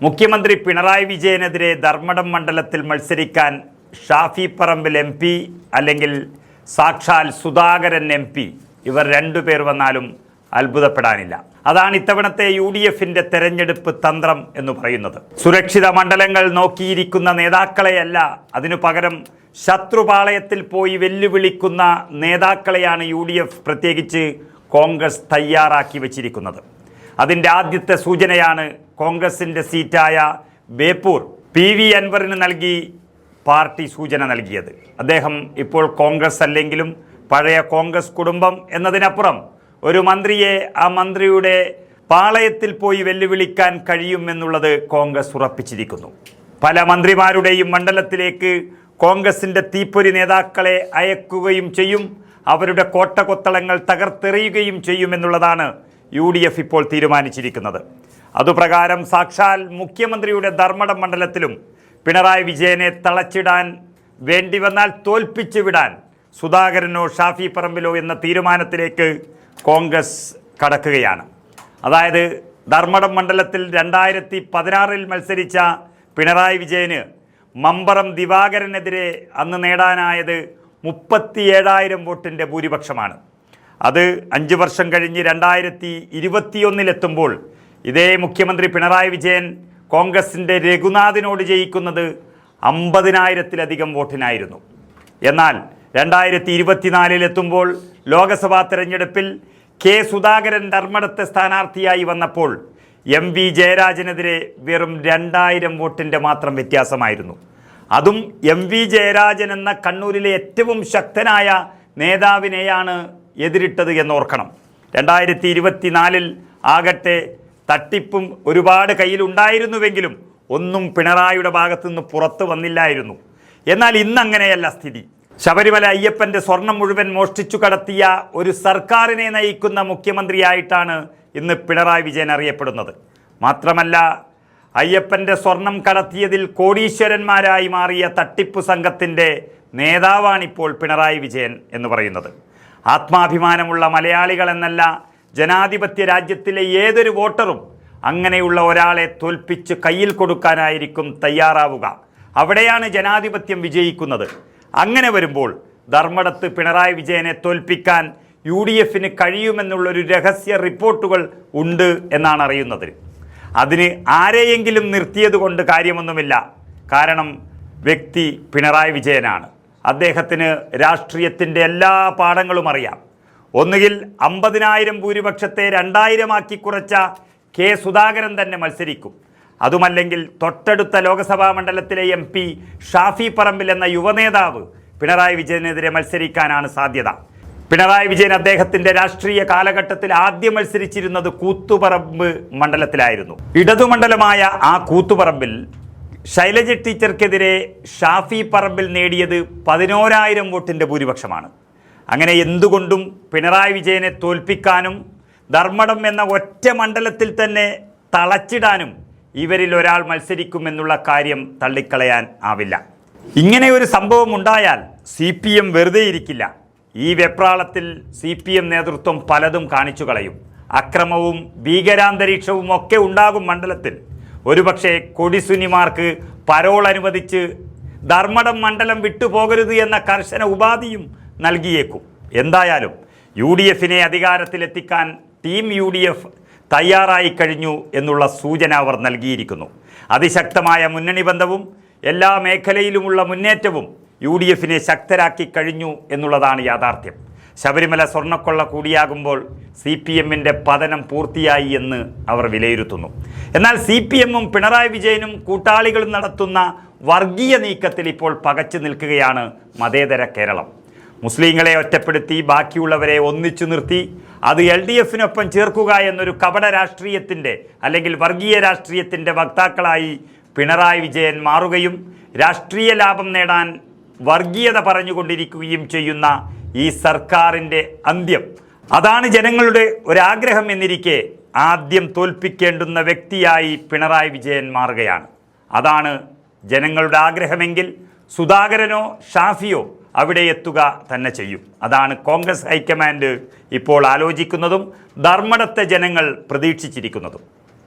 മുഖ്യമന്ത്രി പിണറായി വിജയനെതിരെ ധർമ്മടം മണ്ഡലത്തിൽ മത്സരിക്കാൻ ഷാഫി പറമ്പിൽ MP അല്ലെങ്കിൽ സാക്ഷാൽ സുധാകരൻ MP ഇവർ രണ്ടുപേർ വന്നാലും അത്ഭുതപ്പെടാനില്ല. അതാണ് ഇത്തവണത്തെ UDFന്റെ തെരഞ്ഞെടുപ്പ് തന്ത്രം എന്ന് പറയുന്നത്. സുരക്ഷിത മണ്ഡലങ്ങൾ നോക്കിയിരിക്കുന്ന നേതാക്കളെയല്ല, അതിനു പകരം ശത്രുപാളയത്തിൽ പോയി വെല്ലുവിളിക്കുന്ന നേതാക്കളെയാണ് UDF പ്രത്യേകിച്ച് കോൺഗ്രസ് തയ്യാറാക്കി വച്ചിരിക്കുന്നത്. അതിൻ്റെ ആദ്യത്തെ സൂചനയാണ് കോൺഗ്രസിൻ്റെ സീറ്റായ ബേപ്പൂർ PV അൻവറിന് നൽകി പാർട്ടി സൂചന നൽകിയത്. അദ്ദേഹം ഇപ്പോൾ കോൺഗ്രസ് അല്ലെങ്കിലും പഴയ കോൺഗ്രസ് കുടുംബം എന്നതിനപ്പുറം ഒരു മന്ത്രിയെ ആ മന്ത്രിയുടെ പാളയത്തിൽ പോയി വെല്ലുവിളിക്കാൻ കഴിയുമെന്നുള്ളത് കോൺഗ്രസ് ഉറപ്പിച്ചിരിക്കുന്നു. പല മന്ത്രിമാരുടെയും മണ്ഡലത്തിലേക്ക് കോൺഗ്രസിൻ്റെ തീപ്പൊരി നേതാക്കളെ അയക്കുകയും ചെയ്യും, അവരുടെ കോട്ടകൊത്തളങ്ങൾ തകർത്തെറിയുകയും ചെയ്യുമെന്നുള്ളതാണ് UDF ഇപ്പോൾ തീരുമാനിച്ചിരിക്കുന്നത്. അതുപ്രകാരം സാക്ഷാൽ മുഖ്യമന്ത്രിയുടെ ധർമ്മടം മണ്ഡലത്തിലും പിണറായി വിജയനെ തളച്ചിടാൻ വേണ്ടി വന്നാൽ തോൽപ്പിച്ചു വിടാൻ സുധാകരനോ ഷാഫി പറമ്പിലോ എന്ന തീരുമാനത്തിലേക്ക് കോൺഗ്രസ് കടക്കുകയാണ്. അതായത് ധർമ്മടം മണ്ഡലത്തിൽ 2016 മത്സരിച്ച പിണറായി വിജയന് മമ്പറം ദിവാകരനെതിരെ അന്ന് നേടാനായത് 37,000 വോട്ടിൻ്റെ ഭൂരിപക്ഷമാണ്. അത് 5 വർഷം കഴിഞ്ഞ് 2021 ഇതേ മുഖ്യമന്ത്രി പിണറായി വിജയൻ കോൺഗ്രസിൻ്റെ രഘുനാഥിനോട് ജയിക്കുന്നത് 50,000-ലധികം വോട്ടിനായിരുന്നു. എന്നാൽ 2024 ലോക്സഭാ തെരഞ്ഞെടുപ്പിൽ K സുധാകരൻ ധർമ്മടത്തെ സ്ഥാനാർത്ഥിയായി വന്നപ്പോൾ MV ജയരാജനെതിരെ വെറും 2,000 വോട്ടിൻ്റെ മാത്രം വ്യത്യാസമായിരുന്നു. അതും MV ജയരാജൻ എന്ന കണ്ണൂരിലെ ഏറ്റവും ശക്തനായ നേതാവിനെയാണ് എതിരിട്ടത് എന്നോർക്കണം. 2024 ആകട്ടെ തട്ടിപ്പും ഒരുപാട് കയ്യിലുണ്ടായിരുന്നുവെങ്കിലും ഒന്നും പിണറായിയുടെ ഭാഗത്തുനിന്ന് പുറത്തു വന്നില്ലായിരുന്നു. എന്നാൽ ഇന്നങ്ങനെയല്ല സ്ഥിതി. ശബരിമല അയ്യപ്പൻ്റെ സ്വർണം മുഴുവൻ മോഷ്ടിച്ചു കടത്തിയ ഒരു സർക്കാരിനെ നയിക്കുന്ന മുഖ്യമന്ത്രിയായിട്ടാണ് ഇന്ന് പിണറായി വിജയൻ അറിയപ്പെടുന്നത്. മാത്രമല്ല, അയ്യപ്പൻ്റെ സ്വർണം കടത്തിയതിൽ കോടീശ്വരന്മാരായി മാറിയ തട്ടിപ്പു സംഘത്തിൻ്റെ നേതാവാണിപ്പോൾ പിണറായി വിജയൻ എന്ന് പറയുന്നത്. ആത്മാഭിമാനമുള്ള മലയാളികളെന്നല്ല, ജനാധിപത്യ രാജ്യത്തിലെ ഏതൊരു വോട്ടറും അങ്ങനെയുള്ള ഒരാളെ തോൽപ്പിച്ച് കയ്യിൽ കൊടുക്കാനായിരിക്കും തയ്യാറാവുക. അവിടെയാണ് ജനാധിപത്യം വിജയിക്കുന്നത്. അങ്ങനെ വരുമ്പോൾ ധർമ്മടത്ത് പിണറായി വിജയനെ തോൽപ്പിക്കാൻ UDFന് കഴിയുമെന്നുള്ളൊരു രഹസ്യ റിപ്പോർട്ടുകൾ ഉണ്ട് എന്നാണ് അറിയുന്നത്. അതിന് ആരെയെങ്കിലും നിർത്തിയത് കൊണ്ട് കാര്യമൊന്നുമില്ല. കാരണം വ്യക്തി പിണറായി വിജയനാണ്. അദ്ദേഹത്തിന് രാഷ്ട്രീയത്തിൻ്റെ എല്ലാ പാഠങ്ങളും അറിയാം. ഒന്നുകിൽ 50,000 ഭൂരിപക്ഷത്തെ 2,000 കുറച്ച K സുധാകരൻ തന്നെ മത്സരിക്കും. അതുമല്ലെങ്കിൽ തൊട്ടടുത്ത ലോക്സഭാ മണ്ഡലത്തിലെ MP ഷാഫി പറമ്പിൽ എന്ന യുവനേതാവ് പിണറായി വിജയനെതിരെ മത്സരിക്കാനാണ് സാധ്യത. പിണറായി വിജയൻ അദ്ദേഹത്തിൻ്റെ രാഷ്ട്രീയ കാലഘട്ടത്തിൽ ആദ്യം മത്സരിച്ചിരുന്നത് കൂത്തുപറമ്പ് മണ്ഡലത്തിലായിരുന്നു. ഇടതുമണ്ഡലമായ ആ കൂത്തുപറമ്പിൽ ശൈലജ ടീച്ചർക്കെതിരെ ഷാഫി പറമ്പിൽ നേടിയത് 11,000 വോട്ടിൻ്റെ ഭൂരിപക്ഷമാണ്. അങ്ങനെ എന്തുകൊണ്ടും പിണറായി വിജയനെ തോൽപ്പിക്കാനും ധർമ്മടം എന്ന ഒറ്റ മണ്ഡലത്തിൽ തന്നെ തളച്ചിടാനും ഇവരിൽ ഒരാൾ മത്സരിക്കുമെന്നുള്ള കാര്യം തള്ളിക്കളയാൻ ആവില്ല. ഇങ്ങനെ ഒരു സംഭവം ഉണ്ടായാൽ CPM വെറുതെ ഇരിക്കില്ല. ഈ വെപ്രാളത്തിൽ CPM നേതൃത്വം പലതും കാണിച്ചു കളയും. അക്രമവും ഭീകരാന്തരീക്ഷവും ഒക്കെ ഉണ്ടാകും മണ്ഡലത്തിൽ. ഒരുപക്ഷെ കൊടിസുനിമാർക്ക് പരോൾ അനുവദിച്ച് ധർമ്മടം മണ്ഡലം വിട്ടുപോകരുത് എന്ന കർശന ഉപാധിയും നൽകിയേക്കും. എന്തായാലും UDFനെ അധികാരത്തിലെത്തിക്കാൻ ടീം UDF തയ്യാറായി കഴിഞ്ഞു എന്നുള്ള സൂചന അവർ നൽകിയിരിക്കുന്നു. അതിശക്തമായ മുന്നണി ബന്ധവും എല്ലാ മേഖലയിലുമുള്ള മുന്നേറ്റവും UDFനെ ശക്തരാക്കി കഴിഞ്ഞു എന്നുള്ളതാണ് യാഥാർത്ഥ്യം. ശബരിമല സ്വർണ്ണക്കൊള്ള കൂടിയാകുമ്പോൾ CPMൻ്റെ പതനം പൂർത്തിയായി എന്ന് അവർ വിലയിരുത്തുന്നു. എന്നാൽ CPMും പിണറായി വിജയനും കൂട്ടാളികളും നടത്തുന്ന വർഗീയ നീക്കത്തിൽ ഇപ്പോൾ പകച്ചു നിൽക്കുകയാണ് മതേതര കേരളം. മുസ്ലിങ്ങളെ ഒറ്റപ്പെടുത്തി ബാക്കിയുള്ളവരെ ഒന്നിച്ചു നിർത്തി അത് LDFനൊപ്പം ചേർക്കുക എന്നൊരു കപട രാഷ്ട്രീയത്തിൻ്റെ അല്ലെങ്കിൽ വർഗീയ രാഷ്ട്രീയത്തിൻ്റെ വക്താക്കളായി പിണറായി വിജയൻ മാറുകയും രാഷ്ട്രീയ ലാഭം നേടാൻ വർഗീയത പറഞ്ഞുകൊണ്ടിരിക്കുകയും ചെയ്യുന്ന ഈ സർക്കാരിൻ്റെ അന്ത്യം, അതാണ് ജനങ്ങളുടെ ഒരാഗ്രഹം എന്നിരിക്കെ ആദ്യം തോൽപ്പിക്കേണ്ടുന്ന വ്യക്തിയായി പിണറായി വിജയൻ മാറുകയാണ്. അതാണ് ജനങ്ങളുടെ ആഗ്രഹമെങ്കിൽ സുധാകരനോ ഷാഫിയോ അവിടെ എത്തുക തന്നെ ചെയ്യും. അതാണ് കോൺഗ്രസ് ഹൈക്കമാൻഡ് ഇപ്പോൾ ആലോചിക്കുന്നതും ധർമ്മടത്തെ ജനങ്ങൾ പ്രതീക്ഷിച്ചിരിക്കുന്നതും.